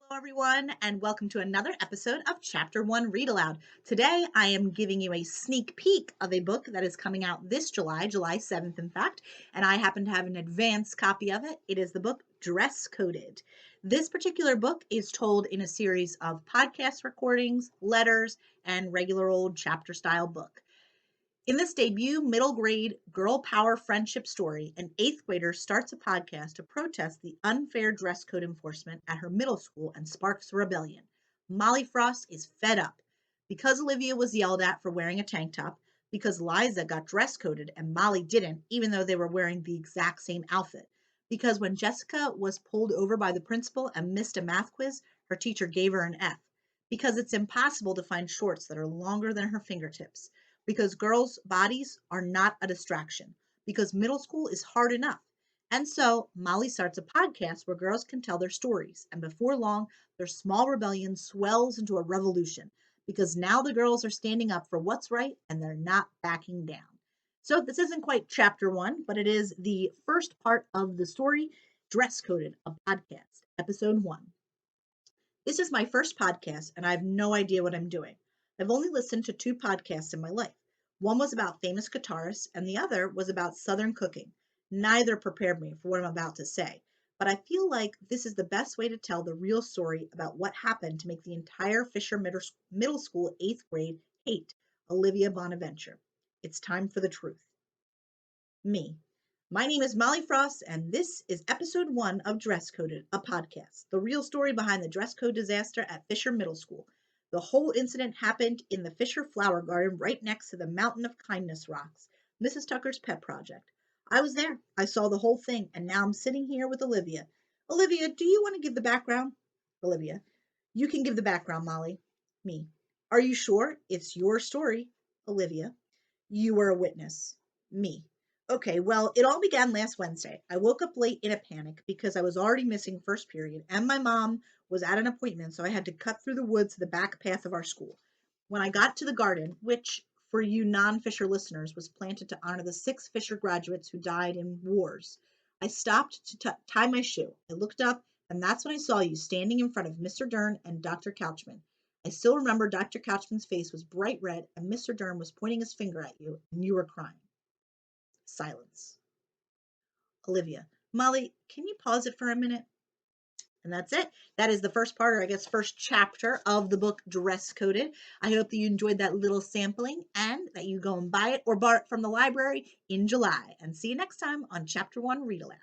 Hello, everyone, and welcome to another episode of Chapter 1 Read Aloud. Today, I am giving you a sneak peek of a book that is coming out this July 7th, in fact, and I happen to have an advanced copy of it. It is the book Dress Coded. This particular book is told in a series of podcast recordings, letters, and regular old chapter style book. In this debut middle grade girl power friendship story, an eighth grader starts a podcast to protest the unfair dress code enforcement at her middle school and sparks a rebellion. Molly Frost is fed up because Olivia was yelled at for wearing a tank top, because Liza got dress coded and Molly didn't, even though they were wearing the exact same outfit. Because when Jessica was pulled over by the principal and missed a math quiz, her teacher gave her an F. Because it's impossible to find shorts that are longer than her fingertips, because girls' bodies are not a distraction, because middle school is hard enough. And so Molly starts a podcast where girls can tell their stories, and before long, their small rebellion swells into a revolution because now the girls are standing up for what's right and they're not backing down. So this isn't quite chapter 1, but it is the first part of the story, Dress Coded, a podcast, episode 1. This is my first podcast, and I have no idea what I'm doing. I've only listened to 2 podcasts in my life. One was about famous guitarists, and the other was about Southern cooking. Neither prepared me for what I'm about to say, but I feel like this is the best way to tell the real story about what happened to make the entire Fisher Middle School 8th grade hate Olivia Bonaventure. It's time for the truth. Me. My name is Molly Frost, and this is episode 1 of Dress Coded, a podcast, the real story behind the dress code disaster at Fisher Middle School. The whole incident happened in the Fisher Flower Garden right next to the Mountain of Kindness rocks, Mrs. Tucker's pet project. I was there. I saw the whole thing, and now I'm sitting here with Olivia. Olivia, do you want to give the background? Olivia. You can give the background, Molly. Me. Are you sure? It's your story. Olivia. You were a witness. Me. Okay, well, it all began last Wednesday. I woke up late in a panic because I was already missing first period and my mom was at an appointment, so I had to cut through the woods to the back path of our school. When I got to the garden, which for you non Fisher listeners was planted to honor the 6 Fisher graduates who died in wars, I stopped to tie my shoe. I looked up, and that's when I saw you standing in front of Mr. Dern and Dr. Couchman. I still remember Dr. Couchman's face was bright red, and Mr. Dern was pointing his finger at you, and you were crying. Silence. Olivia. Molly, can you pause it for a minute? And that's it. That is the first part, or I guess first chapter of the book Dress Coded. I hope that you enjoyed that little sampling and that you go and buy it or borrow it from the library in July. And see you next time on Chapter 1 Read Aloud.